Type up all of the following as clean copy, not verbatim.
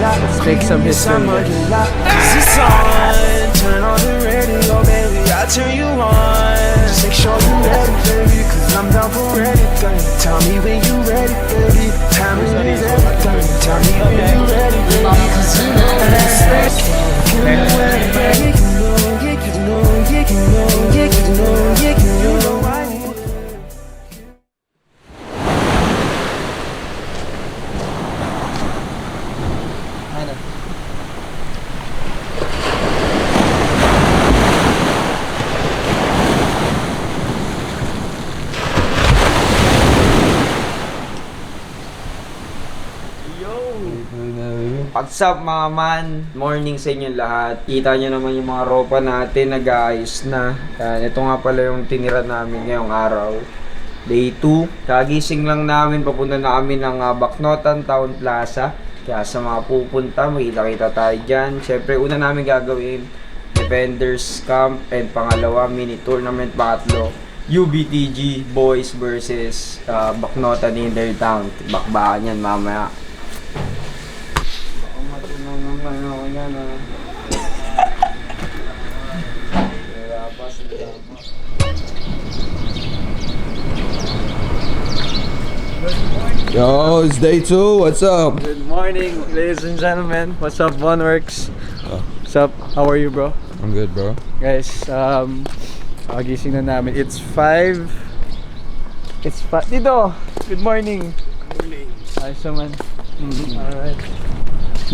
Let's make some history. It's on, turn on the radio, baby, I'll turn you on. Just make sure you ready, baby, cause I'm down for anything. Tell me when you ready, baby. Time is everything. Tell me when you ready, baby, cause you know that's it. You know, I need. What's up mga man? Morning sa inyo lahat. Kita nyo naman yung mga ropa natin, nag-aayos na. Ito nga pala yung tinira namin ngayong araw. Day 2. Kagising lang namin, papunta na kami ng Bacnotan Town Plaza. Kaya sa mga pupunta, makita-kita tayo dyan. Siyempre, una namin gagawin, Defenders Camp. And pangalawa, mini tournament pangatlo. UBTG Boys versus Bacnotan Inter Town. Bakbakan yan mamaya. Yo, it's day 2. What's up? Good morning, ladies and gentlemen. What's up, OneWorks? What's up? How are you, bro? I'm good, bro. Guys, gising na namin. It's 5. It's 5. Dito! Good morning. Good morning. Ayos naman. Alright.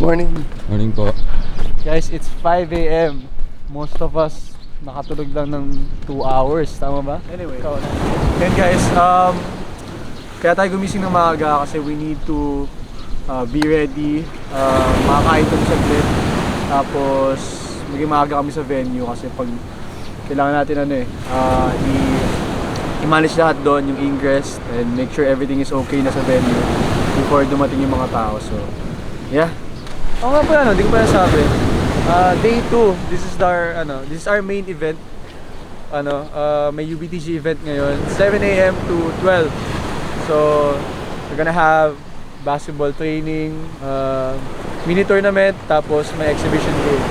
Morning. Morning po. Guys, it's 5 a.m. Most of us nakatulog lang ng 2 hours. Tama ba? Anyway. Then guys, kaya tayo gumising ng maaga kasi we need to be ready. Makakain doon saglit. Tapos, maging maaga kami sa venue kasi pag kailangan natin i-manage lahat doon, yung ingress, and make sure everything is okay na sa venue before dumating yung mga tao. So, yeah. Oo nga pala, hindi ko pa nasabi. Day 2, this is our main event. May UBTG event ngayon, 7 a.m. to 12. So, we're gonna have basketball training, mini tournament, tapos may exhibition game.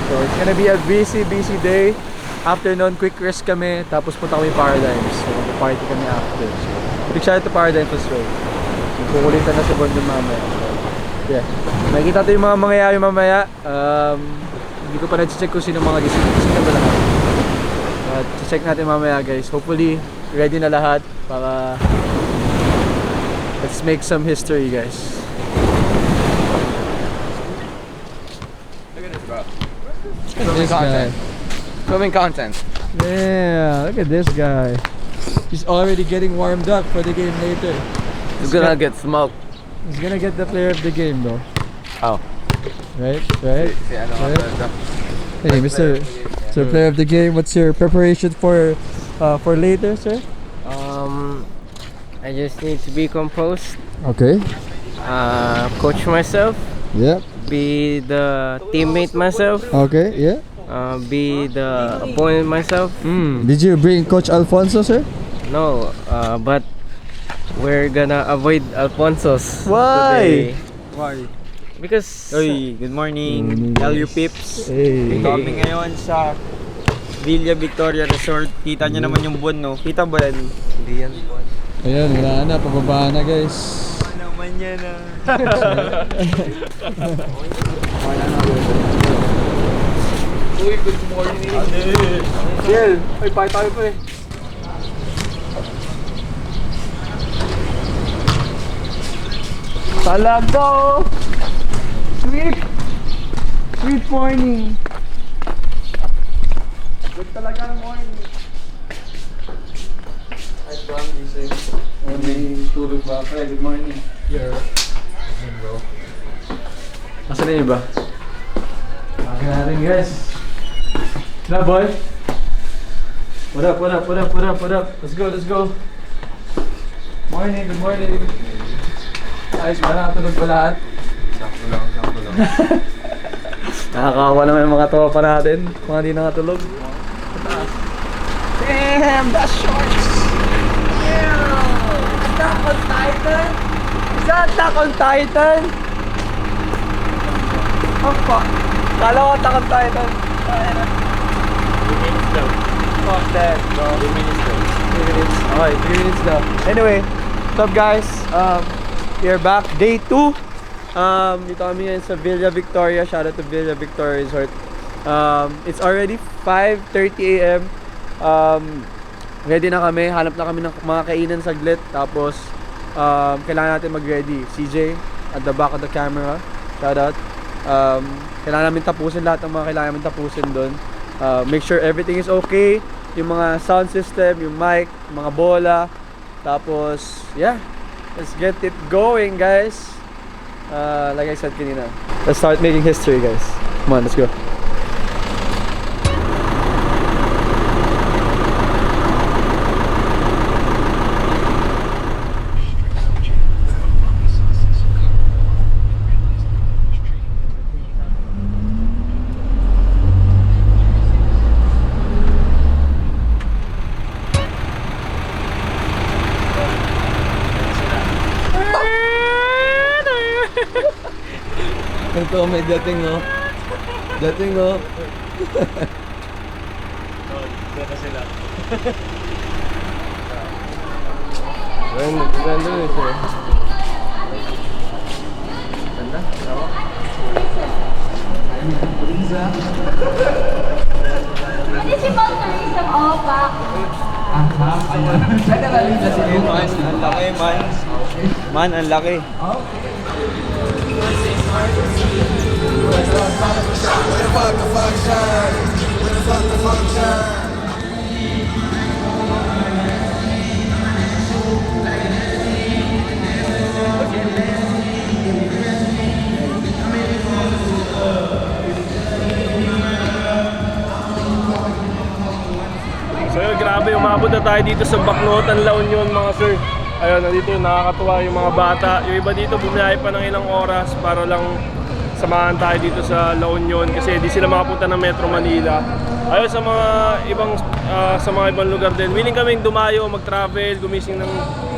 So, it's gonna be a busy day. After nun, quick rest kami, tapos punta kami Paradigms. So, party kami after. So, big shout out to Paradigms as well. Kukulitan na si Bond yung mamaya. So, yeah. Makikita tayo yung mga mangyayari mamaya. Hindi ko pa na-check kung sino mga gising na ba lahat. Check natin mamaya, guys. Hopefully, ready na lahat para let's make some history, guys. Look at this, bro. Filming content. Filming content. Yeah, look at this guy. He's already getting warmed up for the game later. He's gonna get smoked. He's gonna get the player of the game, though. Oh. Right? Right? Hey, Mr. Player of the game, what's your preparation for later, sir? I just need to be composed, Okay. coach myself, Yep. be the teammate myself, Okay. Yeah. be the opponent myself. Did you bring Coach Alfonso, sir? No, but we're gonna avoid Alfonso's Why? today. Why? Because Oy, good morning. LU Pips. Hey. Kami ngayon sa Villa Victoria Resort. Kita nyo naman yung buwan, no? Kita ba yan? hindi yan. Ayan, wala na. Pababa na, guys. Ano naman yan, Uy, good morning. Jill, ay, pahay tayo pa eh. Talaga oh! Sweet morning. Good talaga ng morning. Ay, bang, gising. Morning, tulog ba? Pre, good morning. Yeah. Bro. Nasaan na yung iba? Akin natin, guys. Na boy. What up, what up, what up, what up, what up? Let's go, let's go. Morning, good morning. Ayos ba? Nakatulog ba lahat? Sakto lang. Nakakawa naman yung mga tropa natin. Mga di nakatulog. Damn, the shorts! Yeah! Attack on Titan? Is that Attack on Titan? Oh, fuck. Kala ko takot tayo doon. Ayan na. 2 minutes daw. Fuck that, bro. 2 minutes daw. 3 minutes. Okay, 3 minutes daw. Anyway, what's up guys? We're back. Day 2. Dito kami ngayon sa Villa Victoria. Shout out to Villa Victoria Resort. It's already 5:30 AM. Ready na kami. Hanap na kami ng mga kainan saglit. Tapos, kailangan natin mag-ready. CJ, at the back of the camera. Shout out. Kailangan namin tapusin lahat ng mga kailangan namin tapusin doon. Make sure everything is okay. Yung mga sound system, yung mic, yung mga bola. Tapos, yeah. Let's get it going, guys. Like I said kanina. Let's start making history, guys. Come on, let's go. Ito, may dating, oh. Dating, oh. Ganda yun, sir. Ganda? Tama? Municipal tourism all back. Ang laki, man. Man, ang laki. So yun, grabe, umabot na tayo dito sa Bacnotan, La Union mga sir. Ayun, nandito nakakatuwa yung mga bata. Yung iba dito bumiyahe pa ng ilang oras para lang samahan tayo dito sa La Union kasi di sila makapunta ng Metro Manila. Ayun, sa mga ibang lugar din. Willing kaming dumayo, mag-travel, gumising ng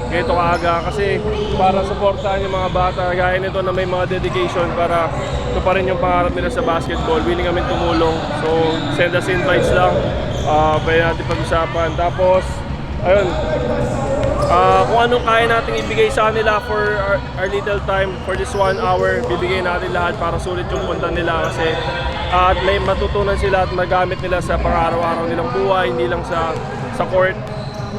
ganito kaaga kasi para supportahan yung mga bata gaya nito na may mga dedication para ito pa rin yung pangarap nila sa basketball. Willing kami tumulong. So, send us invites lang. Pwede natin pag-usapan. Tapos, ayun, kung anong kaya natin ibigay sa kanila for our little time, for this 1 hour, bibigay natin lahat para sulit yung punta nila kasi at may matutunan sila at magamit nila sa pang-araw-araw nilang buhay, hindi lang sa court.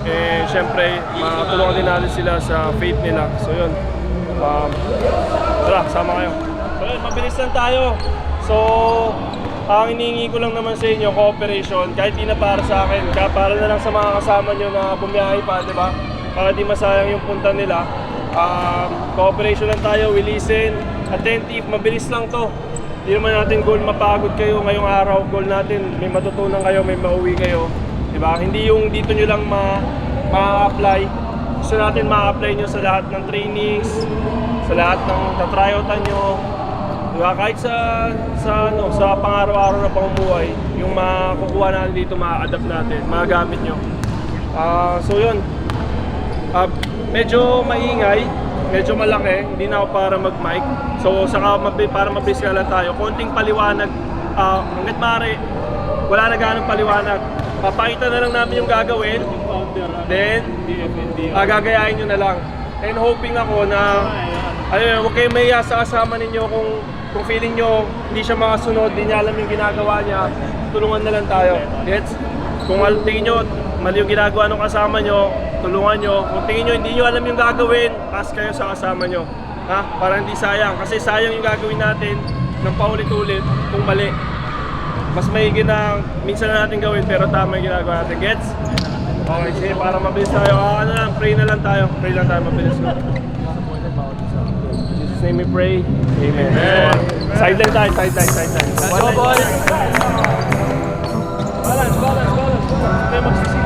Eh, syempre, matulungan din natin sila sa faith nila. So, yun. Tara, sama kayo. So, yun, mabilis lang tayo. So, ang hinihingi ko lang naman sa inyo, cooperation, kahit di na para sa akin, para na lang sa mga kasama nyo na bumiyahe pa, di ba? Para di masayang yung punta nila. Cooperation lang tayo, we listen, attentive, mabilis lang to. Hindi naman natin goal mapagod kayo ngayong araw, goal natin may matutunan kayo, may mauwi kayo. Di ba? Hindi yung dito nyo lang ma-apply. Gusto natin ma-apply nyo sa lahat ng trainings, sa lahat ng tatryotan nyo. Diba? Kahit sa pang-araw-araw na pamumuhay, yung makukuha natin dito, ma-adapt natin, magagamit nyo. So yun, medyo maingay, medyo malaki, hindi na ako para mag-mic. So saka para mabilis ka lang tayo, konting paliwanag, hanggat maaari, wala na ganong paliwanag. Papakita na lang namin yung gagawin, then gagayahin nyo na lang. And hoping ako na, huwag kayong mahiya sa kasama ninyo kung feeling nyo hindi siya makasunod, hindi niya alam yung ginagawa niya, tulungan na lang tayo. Gets? Kung tingin nyo mali yung ginagawa ng kasama nyo, tulungan nyo. Kung tingin nyo hindi nyo alam yung gagawin, pass kayo sa kasama nyo. Ha? Para hindi sayang. Kasi sayang yung gagawin natin ng paulit-ulit kung mali. Mas maigi na minsan na natin gawin pero tama yung ginagawa natin. Gets? Okay, sige, para mabilis tayo. Ano lang, pray na lang tayo. Pray lang tayo, mabilis ko. In Jesus' name we pray. Amen. Sideline tayo, sideline. Let's go, boys! Balance. Okay, magsising.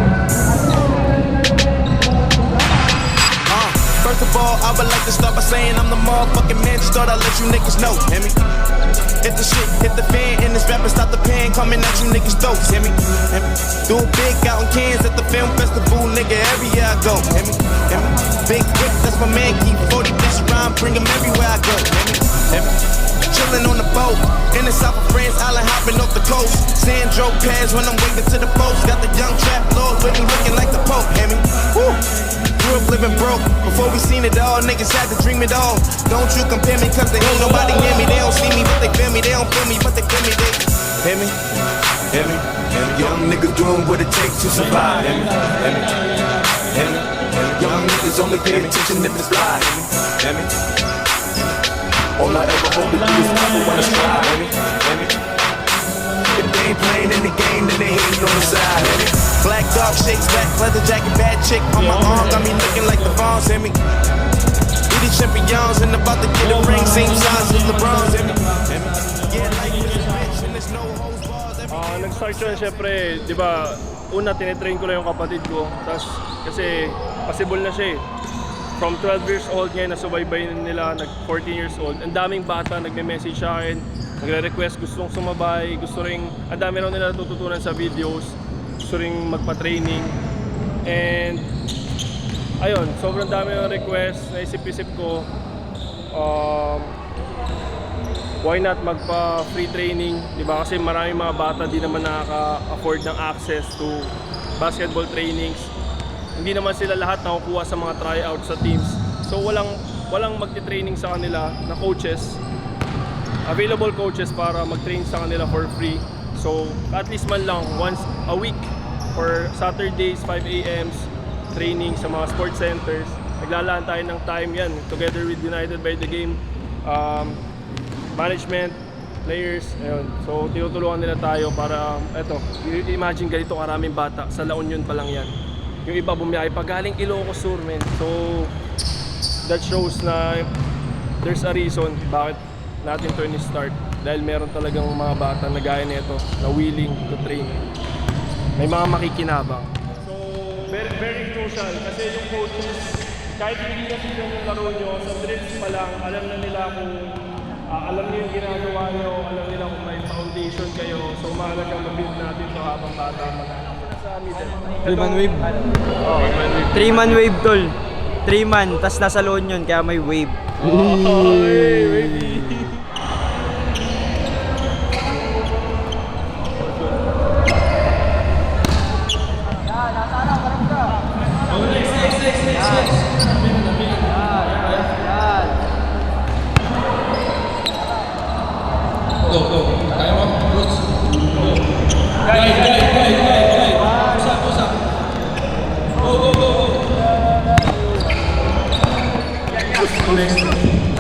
First of all, I would like to start by saying I'm the motherfucking man. Just thought I'd let you niggas know, hear me? If the shit hit the fan and this rapper stop the pen, coming at you niggas dope, hear me? Hear me? Do it big out in Cairns at the film festival, nigga, every year I go, hear me? Hear me? Big Rick, that's my man, keep 40 bitch around, bring him everywhere I go, hear me? Hear me? Chillin' on the boat, In the south of France, island hopping off the coast. Sandro pads when I'm waving to the folks. Got the young trap lord with me looking like the Pope. Hear me? Woo. Grew up living broke. Before we seen it all, niggas had to dream it all. Don't you compare me, cause they ain't nobody near me. They don't see me, but they feel me. They don't feel me, but they feel me. They hear me? Hear me? Hear me? Young niggas doing what it takes to survive. Hear me? Hear me? Hear me? Young niggas only pay attention if it's fly. Hear me? All I ever hope to do is never wanna strive. Hear me? Hear me? If they ain't playing in the game, then they hating on the side. Hear me? Black dog shakes, black leather jacket, bad chick on my arm, got me looking like the Vons. Hear me? We the champions and about to get a ring, same size as LeBron's. Hear me? Hear me? Yeah, like this bitch and there's no hoes bars. Nag-start yun, syempre, di ba, una tinitrain ko lang yung kapatid ko, tapos kasi possible na siya eh. From 12 years old ngayon, nasubaybay nila, nag-14 years old. Ang daming bata nagme-message sa akin, nagre-request, gustong sumabay, gusto ring, ang dami raw nila natututunan sa videos, gusto ring magpa-training. And, ayun, sobrang dami yung request, naisip-isip ko, why not magpa-free training, di ba? Kasi maraming mga bata di naman nakaka-afford ng access to basketball trainings. Hindi naman sila lahat nakukuha sa mga tryout sa teams. So walang magti-training sa kanila na coaches, available coaches para mag-train sa kanila for free. So at least man lang once a week for Saturdays 5 AMs training sa mga sports centers. Naglalaan tayo ng time yan together with United by the Game management, players, ayun. So tinutulungan nila tayo para eto, imagine ganito karaming bata sa La Union pa lang yan. Yung iba bumiyahe pa galing Ilocos Sur, man. So that shows na there's a reason bakit natin to start, dahil meron talagang mga bata na gaya nito na willing to train. May mga makikinabang. So very, very crucial kasi yung coaches, kahit hindi na sila yung laro nyo, sa drills pa lang, alam na nila kung alam niyo yung ginagawa nyo, alam nila kung may foundation kayo. So mahalagang mabuild natin ito habang bata sa middle. 3-man wave. Oh, 3-man wave. 3-man wave, tol. 3-man, tas nasa loan yun, kaya may wave. Oh, hey, baby.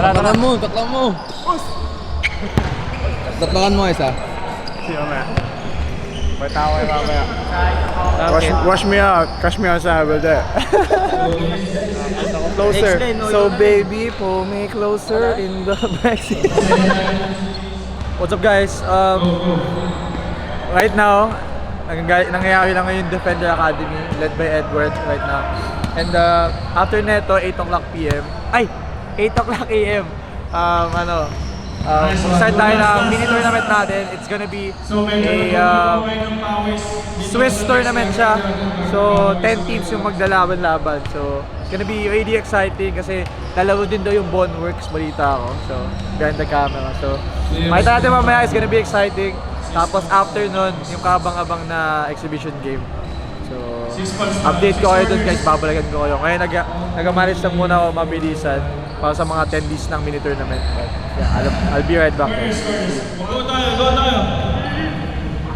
Taklan mo. Tatlakan mo isa. Sino na? May tao kayo mamaya. Wash me out. Cash me outside with that. Closer. So baby, pull me closer in the backseat. What's up guys? Right now, nangyayari lang ngayon Defender Academy led by Edward right now. And after neto, 8 o'clock PM. Ay! 8 o'clock AM. Start tayo ng mini tournament natin. It's gonna be a Swiss tournament siya. So 10 teams yung maglalaban-laban. So it's gonna be really exciting kasi lalaro din daw yung Boneworks, balita ako. So behind the camera. So makita natin mamaya, it's gonna be exciting. Tapos after nun, yung kabang-abang na exhibition game. So update ko kayo dun guys, babalagan ko kayo. Ngayon nag-manage lang muna ako mabilisan para sa mga attendees ng mini tournament. Yeah, I'll be right back guys. Go tayo.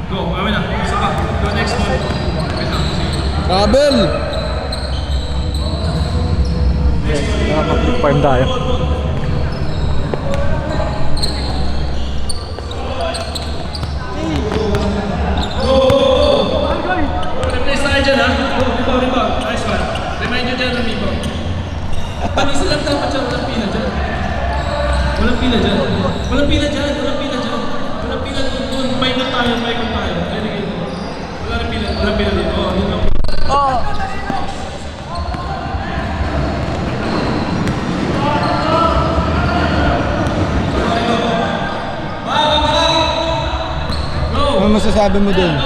Go, amin na. Isa pa. Go next one. Kabel! Okay, mag-farm tayo. Replace tayo dyan ha. Rebound. Nice one. Remind nyo dyan ng rebound. Pag-isa lang dapat dyan. Walang pila dyan. Walang pila dyan. Walang pila dyan. Walang pila dyan. Walang pila dyan. Paikot tayo. Walang pila dito. Oh, dito. Ano masasabi mo dun?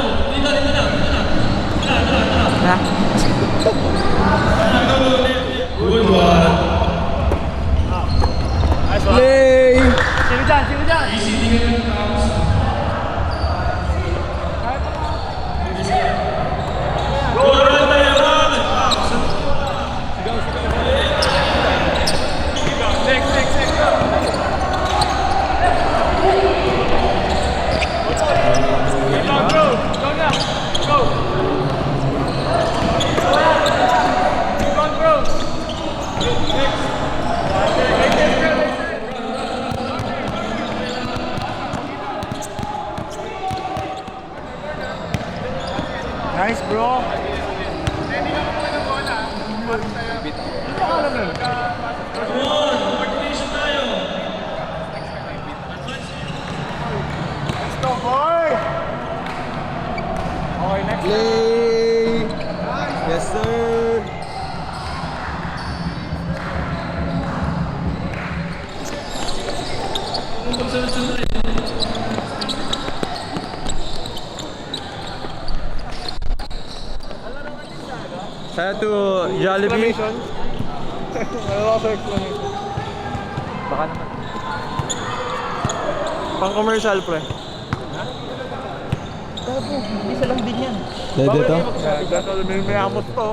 Good one. Play! Sino dyan? Nice, bro. Play! Yes, sir! Shout out to Jollibee. Baka naman. Pang commercial, pre. Isa lang din yan. Pwede to? May amot to.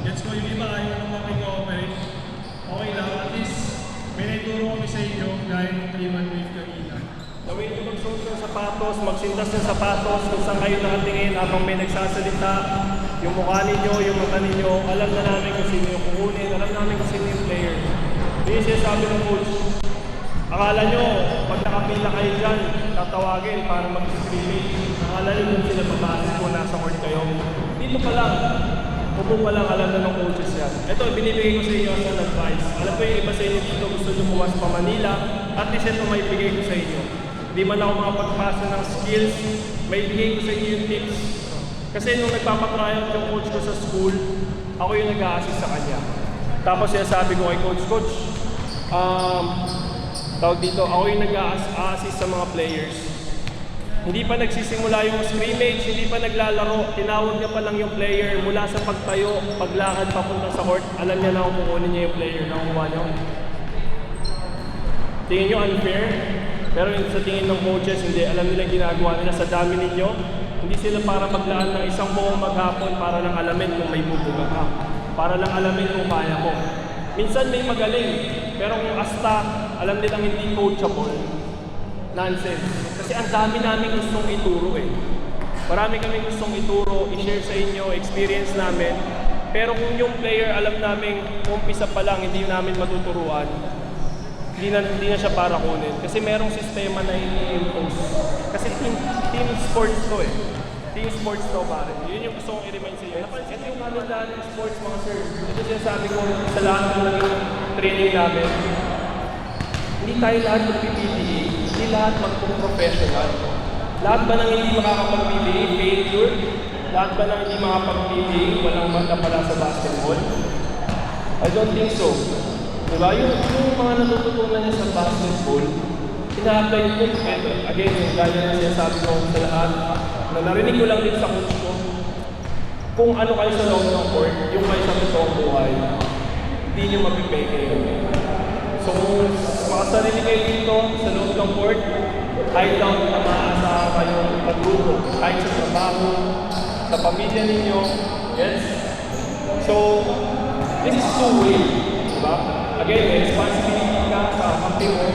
Gets ko yung iba ayaw nang makikooperate. Okay lang, at least may naituro kami sa inyo gaya ng 3-man wave kanina. Gawin nyo magsuot ng sapatos, magsintas ng sapatos kung saan kayo nakatingin habang may nagsasalita. Yung mukha ninyo, yung mata ninyo, alam na namin kung sino yung kukunin, alam namin kung sino yung player. Yun yung sinasabi ng coach. Akala nyo, pag nakapila kayo dyan, tatawagin para mag-scrimmage. Akala nyo kung sila babase kung nasa court kayo. Dito pa lang, upo pa lang, alam na ng coaches yan. Ito, binibigay ko sa inyo as an advice. Alam ko yung iba sa inyo dito gusto nyo bumas pa Manila, at least ito may bigay ko sa inyo. Hindi man ako makapagpasa ng skills, may bigay ko sa inyo yung tips. Kasi nung nagpapatryout yung coach ko sa school, ako yung nag-a-assist sa kanya. Tapos sinasabi ko kay coach, tawag dito, ako yung nag-a-assist sa mga players. Hindi pa nagsisimula yung scrimmage, hindi pa naglalaro, tinawag niya pa lang yung player mula sa pagtayo, paglakad papunta sa court, alam niya na kung kukunin niya yung player na kukuha niyo. Tingin niyo unfair? Pero sa tingin ng coaches, hindi, alam nila yung ginagawa nila sa dami ninyo. Hindi sila para maglaan ng isang buong maghapon para lang alamin kung may bubuga ka. Para lang alamin kung kaya mo. Minsan may magaling, pero kung asta, alam nilang hindi coachable. Nonsense. Kasi ang dami namin gustong ituro eh. Marami kami gustong ituro, i-share sa inyo, experience namin. Pero kung yung player alam namin, umpisa pa lang, hindi namin matuturuan, hindi na siya para kunin. Kasi merong sistema na i-impose. Kasi team sports to eh. Team sports to pare. Yun yung gusto kong i-remind sa inyo. Ito yung kanulaan ng sports mga sir. Ito sinasabi ko sa lahat ng naging training namin. Hindi tayo lahat mag-PPA. Hindi lahat mag-professional. Lahat ba nang hindi makakapag-PPA? Failure? Lahat ba nang hindi makakapag-PPA? Walang mata pala sa basketball? I don't think so. Diba? Yung mga natututunan niya sa basketball, ina-apply ko. Again, yung gaya na sinasabi ko sa lahat, na narinig ko lang din sa coach ko, kung ano kayo sa loob ng court, yung kayo sa totoong buhay, hindi nyo mapipeke yun. So kung makasarili kayo dito sa loob ng court, I doubt na maaasahan kayong pagruto, kahit sa trabaho, sa pamilya ninyo, yes? So, this is two-way, diba? Again, may responsibility ka sa kampi mo,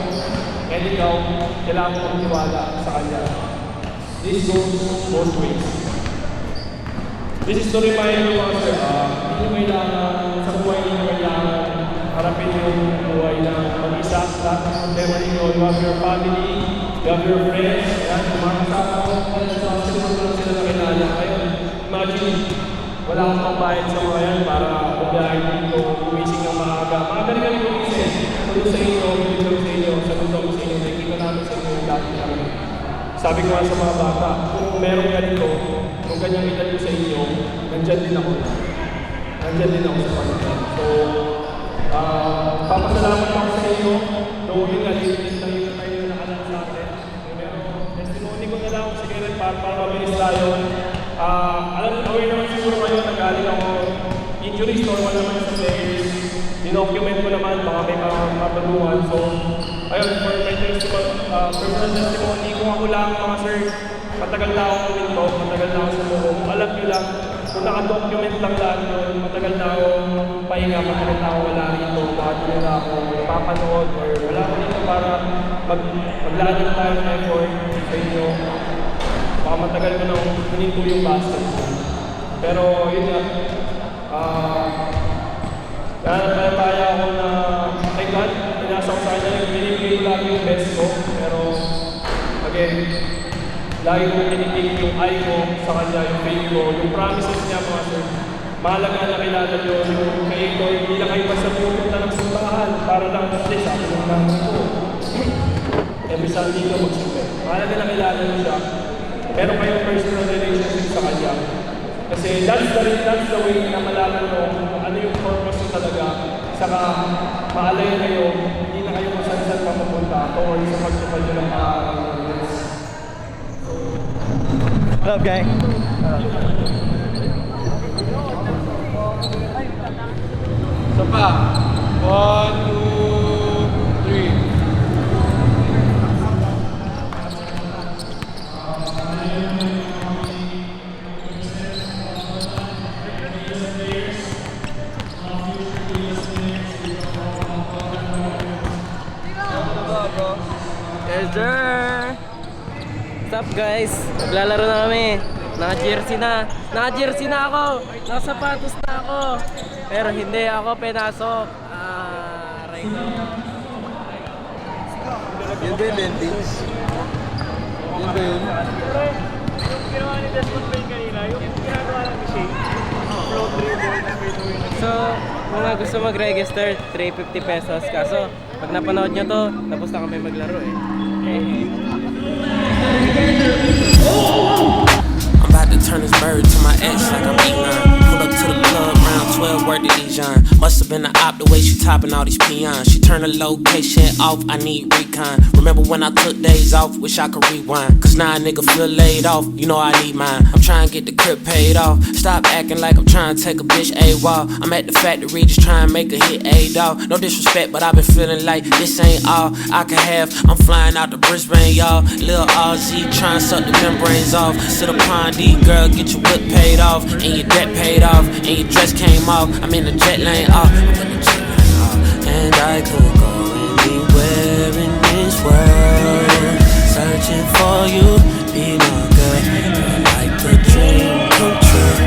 and ikaw, kailangan mo magtiwala sa kanya. This goes both ways. This is to remind you mga sir, hindi nyo kailangan, sa buhay ninyo kailangan, harapin yung buhay na mag-isa. Lahat ng problema ninyo, you have your family, you have your friends, yan, mga kasama ko, lang sila na kailangan. Ngayon, imagine, wala akong pambayad sa mga yan para bumiyahin dito, gumising ng maaga. Maaga rin kami gumising. Saludo sa inyo, saludo sa inyo, saludo sa inyo, nakikita namin sa inyo yung dati namin. Sabi ko nga sa mga bata, kung merong ganito, kung ganyang edad ko sa inyo, nandyan din ako. Nandyan din ako sa Panginoon. So, papasalamat ako sa inyo. Though yun nga, din tayo na nakalang sa atin. Pero testimony ko na lang sa ganyan para mabilis tayo. Aware naman siguro kayo, nagaling ako injuries, normal naman sa players. Dinocument ko naman, baka may mapaluhan. So, ayun, for my personal testimony, kung ako lang mga sir, matagal na ako minto, matagal na ako sa buhok. Alam nyo lang, kung naka-document lang lahat yun, matagal na ako pahinga, matagal na ako wala rito, bakit na ako napapanood, or wala ko dito para maglaan na tayo ng effort sa inyo. Baka matagal ko nang hininto yung basketball. Pero yun nga, kaya ako na, thank God, pinasa ko sa kanya, binibigay ko lagi yung best ko, pero again, lagi mo kinikilig yung eye mo sa kanya, yung faith mo, yung promises niya mga sir. Mahalaga na kilala nyo yung kayo, hindi lang kayo basta pupunta ng simbahan para lang kasi sabi ng namin ko. Every Sunday ka magsimba. Mahalaga na kilala nyo siya. Meron kayong personal relationship sa kanya. Kasi that's the way na malaman mo kung ano yung purpose mo talaga. Saka maalay kayo, hindi na kayo masansan papapunta or sa pagtupad nyo ng What up, gang? Isa pa. 1, 2, 3. Yes, sir! What's up, guys? Maglalaro na kami. Naka-jersey na. Naka-jersey na ako. Naka-sapatos na ako. Pero hindi ako pinasok. Aray ko. Yun ba yung lentils? Yun ba yun? Yung ginawa ni Desmond Payne kanina, yung ginagawa lang ni Shane, float dribble na pwede. So, mga gusto mag-register, 350 pesos. Kaso, pag napanood nyo to, tapos na kami maglaro eh. I'm about to turn this bird to my ex like I'm Elon. Pull up to the club, round 12, word to Dijon. Must have been the op the way she topping all these peons. She turned the location off, I need recon. Remember when I took days off, wish I could rewind. Cause now a nigga feel laid off, you know I need mine. I'm trying to get the crib paid off. Stop acting like I'm trying to take a bitch AWOL. I'm at the factory just trying to make a hit A-Dog. No disrespect, but I've been feeling like this ain't all I can have. I'm flying out to Brisbane, y'all. Lil RZ trying to suck the membranes off. Sit upon D, girl, get your whip paid off. And your debt paid off. And your dress came off. I'm in the jet lane off. I'm in the jet lane off. And I could go anywhere in this world, searching for you, be my girl. Like a dream come true.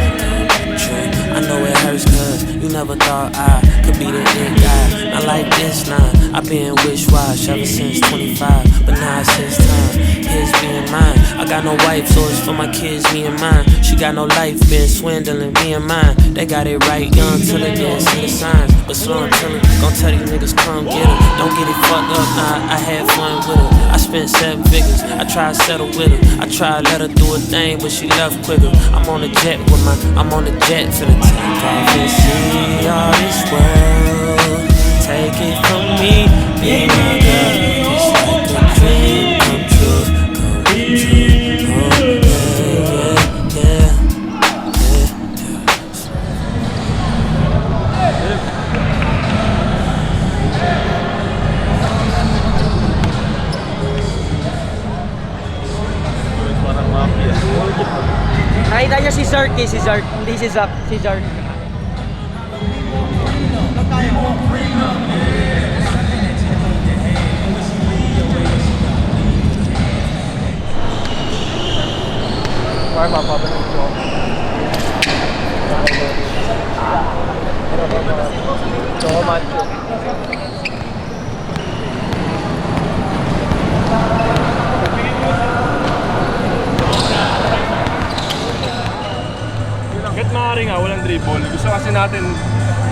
I know it hurts cause you never thought I could be the it guy. Not like this, nah. I've been wish-wash ever since 25, but now it's his time, his being mine. I got no wife, so it's for my kids, me and mine. She got no life, been swindling, me and mine. They got it right, young till they didn't see the signs. But slow until it, gon' tell these niggas come get her. Don't get it fucked up, nah, I had fun with her. I spent 7 figures, I tried to settle with her. I tried to let her do a thing, but she left quicker. I'm on the jet with I'm on the jet for the take off and see all this world. Take it from me, be my girl. It's like a dream come true, come true. Oh, yeah. Nakita niyo si Zarky, si Zark. Hindi si Zap, si Zark. Warm up, pa ng show. Choco macho. Kahit maaari nga, walang dribble. Gusto kasi natin,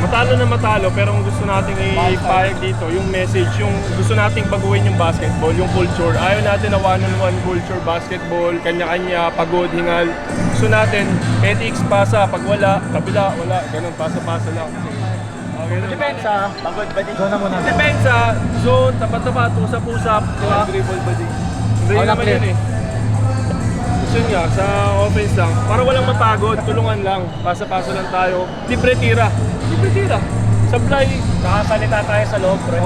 matalo na matalo, pero ang gusto natin ipahayag dito, yung message, yung gusto nating baguhin yung basketball, yung culture. Ayaw natin na one-on-one culture, basketball, kanya-kanya, pagod, hingal. Gusto natin, ethics, pasa, pag wala, kabila, wala, ganun, pasa-pasa lang. Okay, Depensa, pagod ba dito na muna? depensa, zone, tapat-tapat, usap-usap, di ba? Dribble ba di? Hindi naman yun eh. Gusto niya, sa offense lang, para walang mapagod, tulungan lang, pasa-pasa lang tayo, libre tira. Sablay, nakasalita tayo sa loob, pre.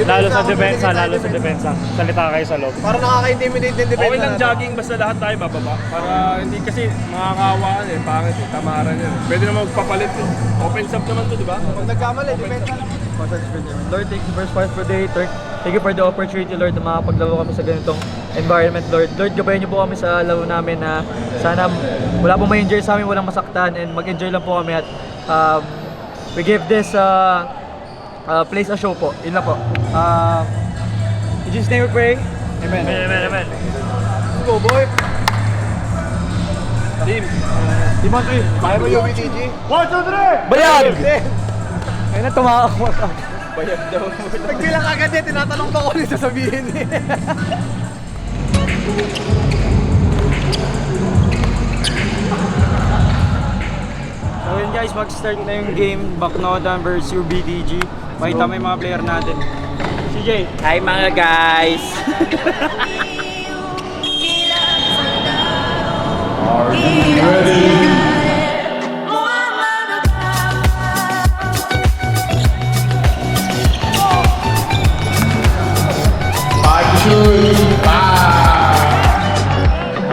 Lalo sa depensa. Salita kayo sa loob. Para nakaka-intimidate din depensa. Okay lang jogging, basta lahat tayo bababa. Para hindi kasi makakawaan eh, pangit eh, tamaran yan. Pwede naman magpapalit eh. Open sub naman to, di ba? Pag nagkamali, depensa. Lord, thank you first for the day. Thank you for the opportunity, Lord, na makapaglaro kami sa ganitong environment, Lord. Lord, gabayan niyo po kami sa laro namin na sana wala pong ma-injure sa amin, walang masaktan, and mag-enjoy lang po kami at we give this place a show po. Yun lang po. In Jesus' name we pray. Amen. Amen. go, boy. Team. Team on 3. Kaya mo yung BTG? 1, 2, 3! Bayad! Ayun na, tumakas mo. Bayad daw. Nagbilang agad eh. Tinatanong pa ko rin sasabihin eh. So yun guys, mag-start na yung game. Baknotan versus UBTG. Makita mo yung mga player natin. CJ. Hi mga guys!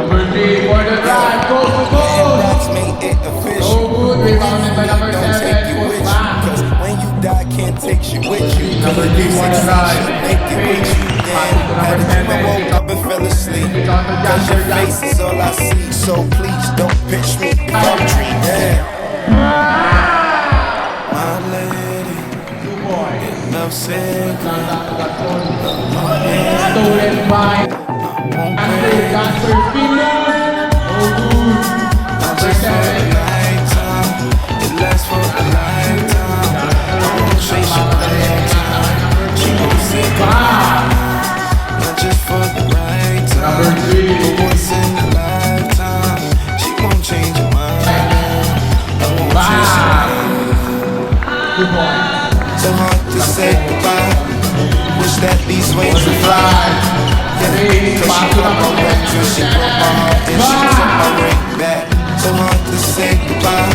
Number 3 for the drive, goes to goal. So good, rebounded by number 7. Cause when you die, can't take shit with you. Number 3 for the drive. Had a dream, I woke up and fell asleep. Cause your face is all I see. So please don't pitch me if I'm dreaming. My lady, love sick. Stolen by Jasper Spinner. So good. Number 7. Lifetime, it lasts for a lifetime. I won't chase you anytime. She won't say goodbye. Not just for the right time. Number 3. But once in a lifetime, she won't change her mind. I won't chase you. So hard to say goodbye. Wish that these wings would fly. Cause she broke my mattress, she broke my heart, and she took my ring back. So hard to say goodbye.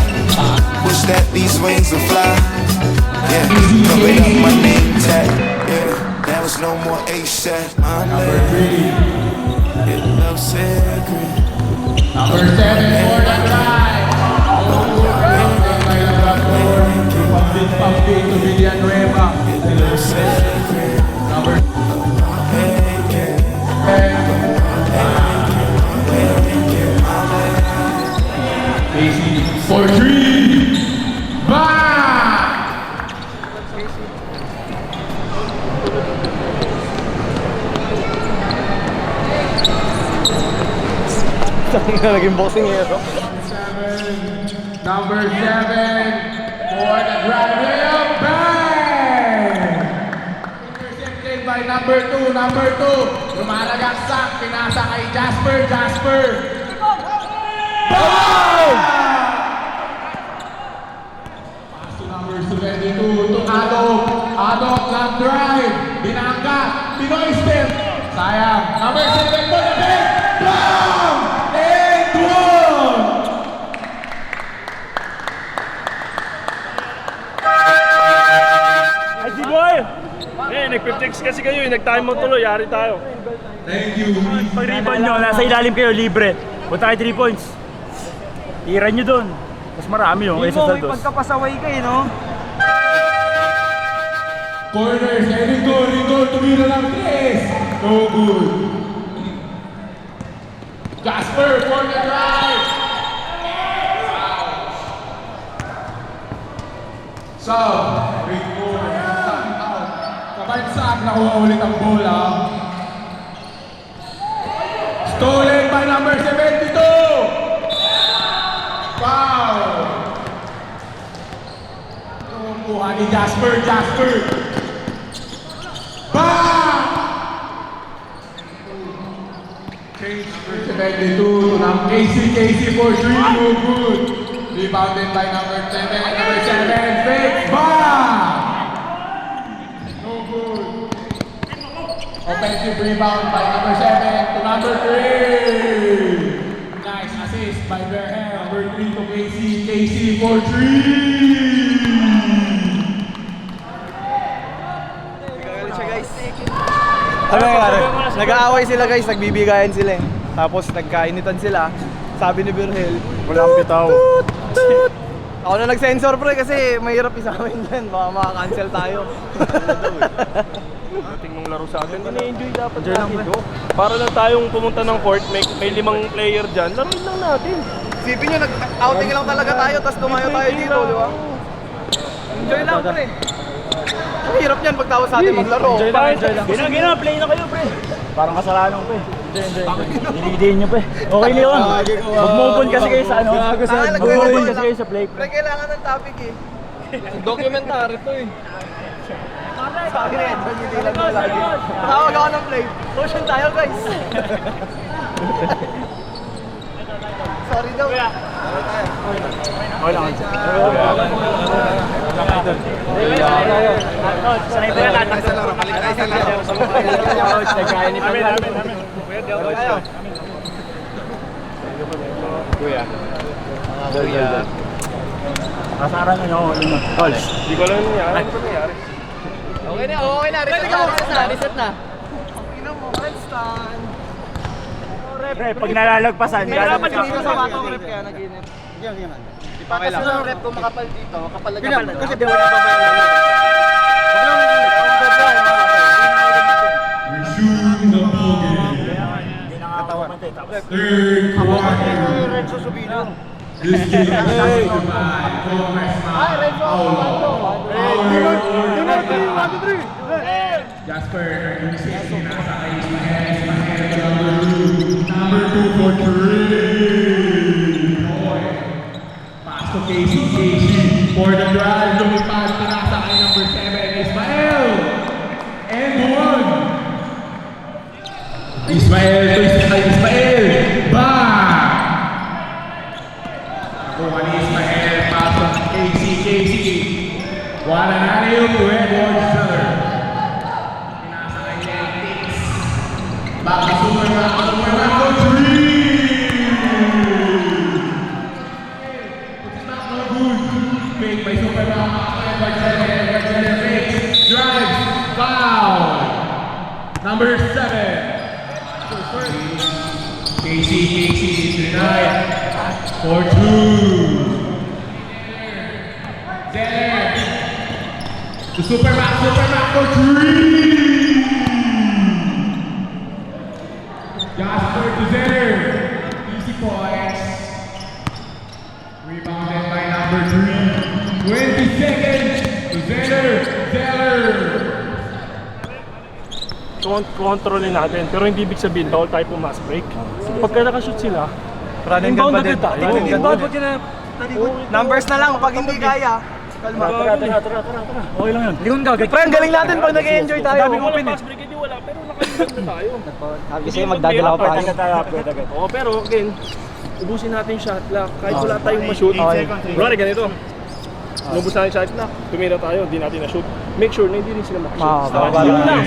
Wish that these wings would fly. Yeah, covered up my name tag. Yeah, there was no more ASAP. My lady, it love secret. Number 7 for the drive. Pumping to Villanueva. It love secret. Number 10. Casey for 3. Back! Naging boxing hero. Number 7 for the drive. Layup, bang! Intercepted by number 2. Number 2. Lumalagaksak. Pinasa kay Jasper. Jasper. Boom! Pass to number 72 to Adok. Adok long drive. Binangga. Pinoy step. Sayang. Number 7 for the bench. Boom! And one! Ay, D-boy! Nag-text kasi kayo, nag-time mo tuloy, yari tayo. Thank you. Pag-rebound nyo, nasa ilalim kayo, libre. Punta kayo 3 points. Tira nyo dun. Mas marami yung kaysa sa dos. Pagkapasaway kayo, no? Corners, and Rico, tumira ng 3. No good. Jasper, for the drive. So, Rico, out. Kabansak, nakuha ulit ang bola. Stolen by number 72. Foul. Kumukuha ni Jasper. Bang! Change for 72 to Casey for 3, no good. Rebounded by number 7, fake, bang! No good. Offensive rebound by number 7 to number 3. Nice assist by Verhel. Number 3 to Casey for 3. Ano nangyari? Nag-aaway sila guys, nagbibigayan sila eh. Tapos nagkainitan sila. Sabi ni Virgil, Walang bitaw. Tut! Ako na nag-sensor pre kasi mahirap isamin dyan. Baka maka-cancel tayo. Ating mong laro sa atin, ini-enjoy dapat natin to. Para lang tayong pumunta ng court, may 5 player dyan, laruin lang natin. Isipin nyo, nag-outing lang talaga tayo, tapos tumayo tayo dito, di ba? Enjoy lang pre. Ang hirap yan pag tawag sa atin maglaro. Enjoy lang. Gina, play na kayo, pre. Parang kasalanan ko, pre. Dinidiin nyo pa eh. Okay na yun. Mag-move on kasi kayo sa ano. Mag-move on kasi kayo sa play. Pre, kailangan ng topic eh. Documentary to eh. Sabi na yan, hindi lang mo lagi. Tawag ako ng play. Motion tayo guys. Sorry daw. Okay lang. Sanay ba yan? Nagkaya ni Pagla. Kuya. Kuya. Kasaran nyo. Tol. Hindi ko alam nangyari. Ano ba nangyari? Okay na. Reset na. Pre, pag nalalagpasan, Mahirapan dito sa matong rep kaya nag-inip. Okay lang. Yung rep kung makapal dito, kapal na kapal. Kasi di wala babayaran. Resume the ball game. Third quarter. Renzo Subino. This game is decided by Gomez Jasper, Ismael, number 2 for 3. Pass to Casey for the drive. Lumipad, pinasa kay number 7, Ismael. And 1. Ismael to Ismael. Bang! Nakuha ni Ismael. Pass to Casey. Wala na rin to Edward Zeller. Pinasa kay Lentix. Back to Superman for 3. It's not no good. Fake by Superman. Edward Zeller fakes. Drives. Foul. Number 7. Casey denied for 2. Zeller to Superman for 3. Jasper to Zeller, easy points. Rebounded by number 3. 20 seconds to Zeller. Kontrolin natin, pero hindi ibig sabihin bawal tayo pumas break. Pagka nakashoot sila, inbound agad tayo. Inbound pag numbers na lang pag hindi kaya. Kalma. Tara. Okay lang yun. Hindi kong gagawin. Pre, ang galing natin pag nag-enjoy tayo. Sabi ko pass break, hindi wala, pero nakalimutan na tayo. Kasi magdadala ko pa. Oo, pero again, ubusin natin yung shot clock. Kahit wala tayong ma-shoot. Kunwari ganito. Ubus natin yung shot clock, tumira tayo, hindi natin na-shoot. Make sure na hindi rin sila makashoot. Yun lang.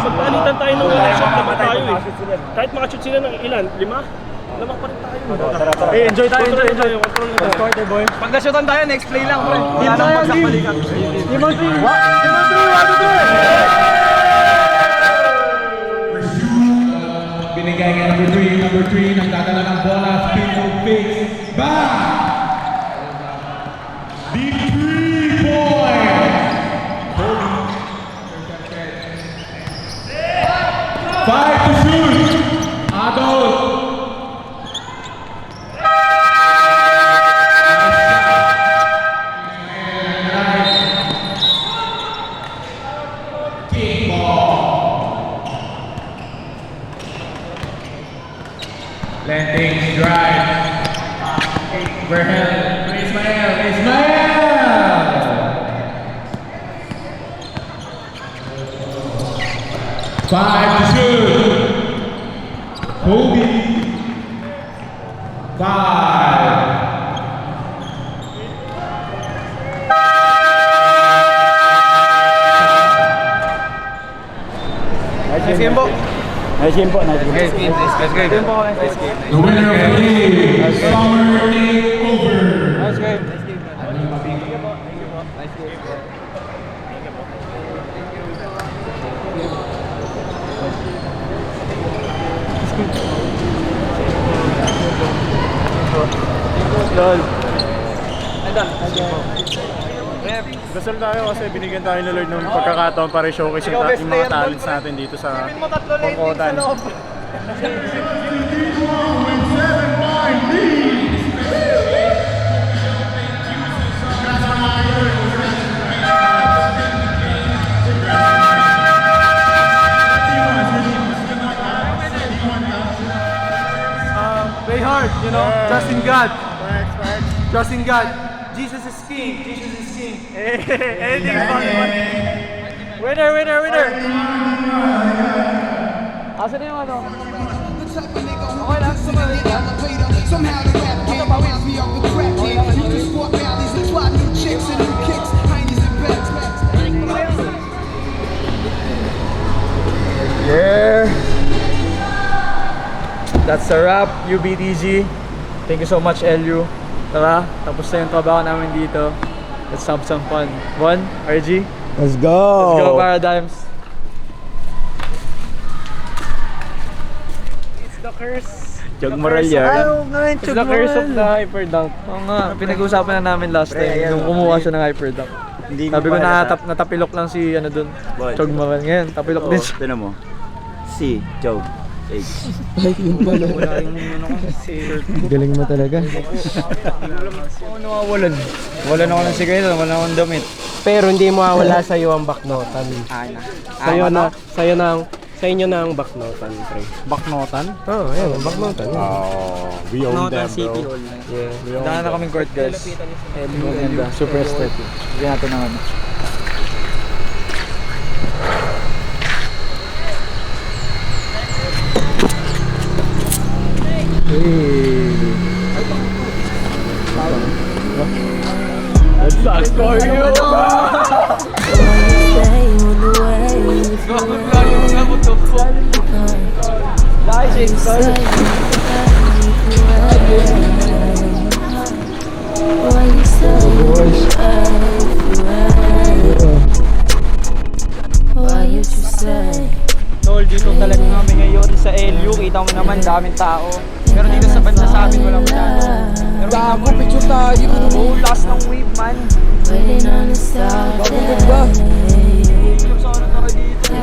Pagpalitan tayo ng ilang shot, laban tayo eh. Kahit makashoot sila ng ilan, 5, lamang pa rin tayo. Hey, enjoy tayo. Control na tayo. Pag na-shootan tayo, next play lang. Team tayo, team. Team on 3. Binigay kay number 3, nagdadala ng bola, spin move fix. Bang! Deep 3 points! 5 to shoot! Adol! Lentings drive. Verhel. Ismael. 5 to shoot. Kobe. 5. Nice game po. Nice game. Nice game. The winner of the game is Summer Takeover. Nice game. Lol. Dasal tayo kasi binigyan tayo ni Lord ng pagkakataon para i-showcase yung mga talents natin dito sa Bangkotan. you know? Yeah. Trust in God. Facts. Trust in God. Jesus is king. Jesus is king. Anything is possible. Winner! Asa na yung ano? Okay lang, sumalit ka. Somehow the rap game wins me off the crap game. You can sport valleys and try new chicks and new kicks, heinies and bets. Yeah! That's a wrap, UBTG. Thank you so much, LU. Tara, tapos na yung trabaho namin dito. Let's have some fun. One, RG. Let's go! Let's go, Paradigms. It's the curse. Jog moral yan. It's the curse of the hyperdunk. Oo nga, pinag-uusapan na namin last time nung kumuha siya ng hyperdunk. Sabi ko natapilok lang si ano dun, Chog Moral. Ngayon, tapilok din siya. Tinan mo. Si Jog H. Galing mo talaga. Ako nawawalan. Wala na ako ng sigarilyo, wala na akong damit. Pero hindi mawawala sa iyo ang baknotan. Sa inyo na ang baknotan, pre. Baknotan? Oo, ayan, ang baknotan. We own them, bro. Yeah. Daan na kaming court, guys. Maganda, super aesthetic. Bigyan natin ng ano. That sucks for you! Tol, dito talaga kami ngayon sa LU. Kita mo naman, daming tao. Pero dito sa bansa sa amin, walang masyado. Pero gago, picture tayo. Oh, last ng wave, man. Gago ba? Picture sa ano tayo dito.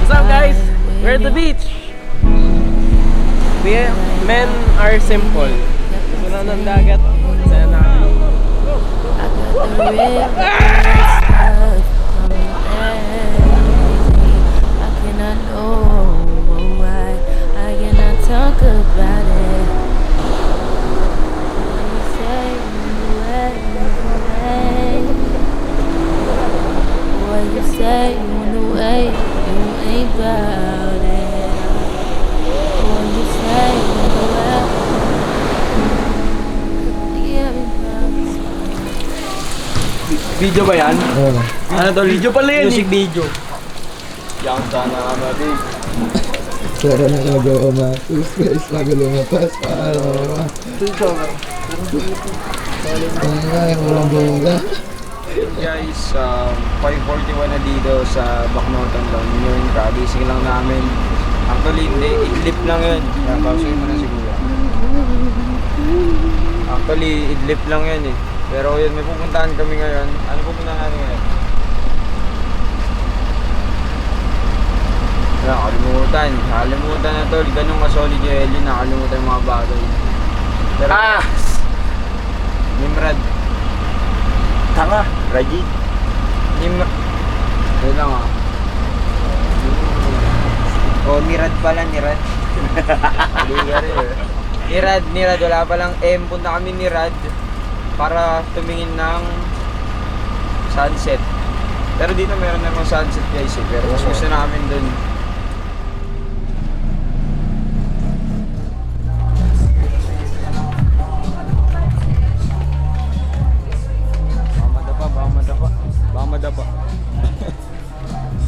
What's up, guys? We're at the beach. Men are simple. Gusto na ng dagat. Saya namin. Video ba yan? Ano tol? Video pala yan, Music video. Yan sana natin. Pero nagagawa matus guys, bago lumabas para ay, walang buga. Guys, 5:41 na dito sa Baknotan lang. Yun, kagising lang namin. Actually, hindi, idlip lang yun. Kaya pausuin mo na siguro. Actually, idlip lang yun eh. Pero yun, may pupuntahan kami ngayon. Ano pupuntahan natin ngayon? Wala, Nakalimutan na tol. Ganun ka solid yung Ellie, nakalimutan yung mga bagay. Pero, Nimrod. Tanga, Raji. Yun lang ah. Oh, Nirad pala, Nirad. Nirad, wala palang M. Punta kami Nirad para tumingin ng sunset. Pero dito meron namang sunset guys eh. Pero mas gusto namin dun. Baka madapa.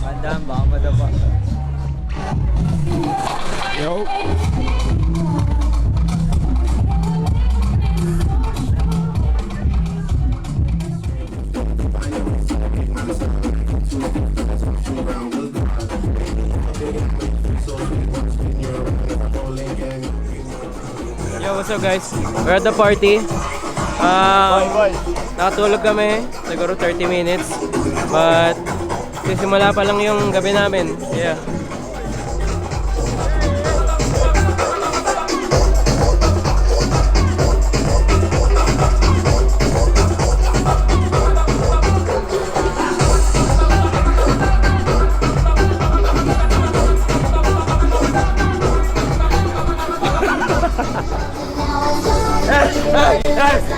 Andam, baka madapa. Yo. Yo, what's up guys? We're at the party. Nakatulog kami, siguro 30 minutes. But, sisimula pa lang yung gabi namin. Yeah.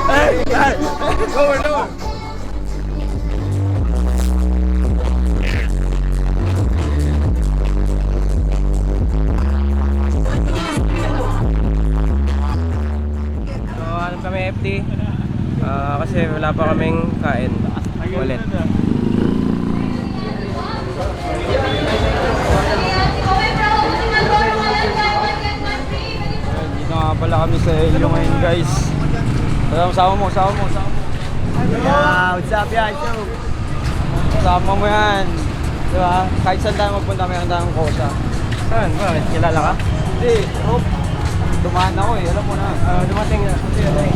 Lower, lower. So, ano kami FT? Kasi wala pa kaming kain ulit. Dito nga pala kami sa Ilo ngayon guys. Sama mo. Yeah, what's up yan? Sama mo yan. Diba? Kahit saan tayo magpunta, mayroon tayong kosa. Saan? Bakit? Kilala ka? Hindi, dumaan ako eh, alam mo na. Dumating na. Kasi ano eh.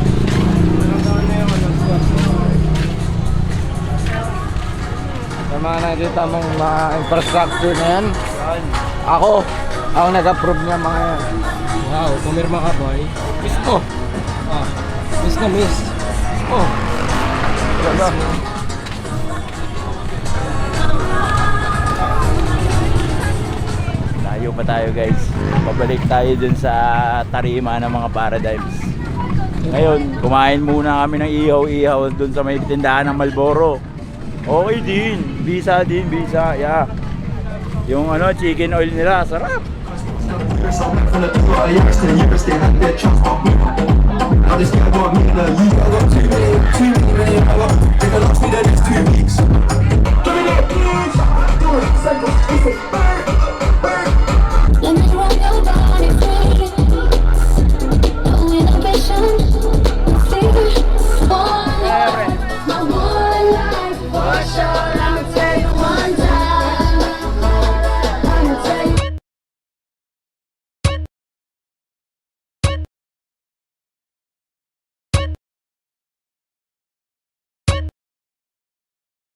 Sa mga nakikita mong mga infrastructure na yan, ako nag-approve niya mga yan. Wow, pumirma ka boy. Miss mo. Miss na miss. Oh, diba? Layo pa tayo guys. Pabalik tayo dun sa tarima ng mga paradigms. Ngayon, kumain muna kami ng ihaw-ihaw dun sa may tindahan ng Marlboro. Okay din. Bisa. Yeah. Yung chicken oil nila, sarap. I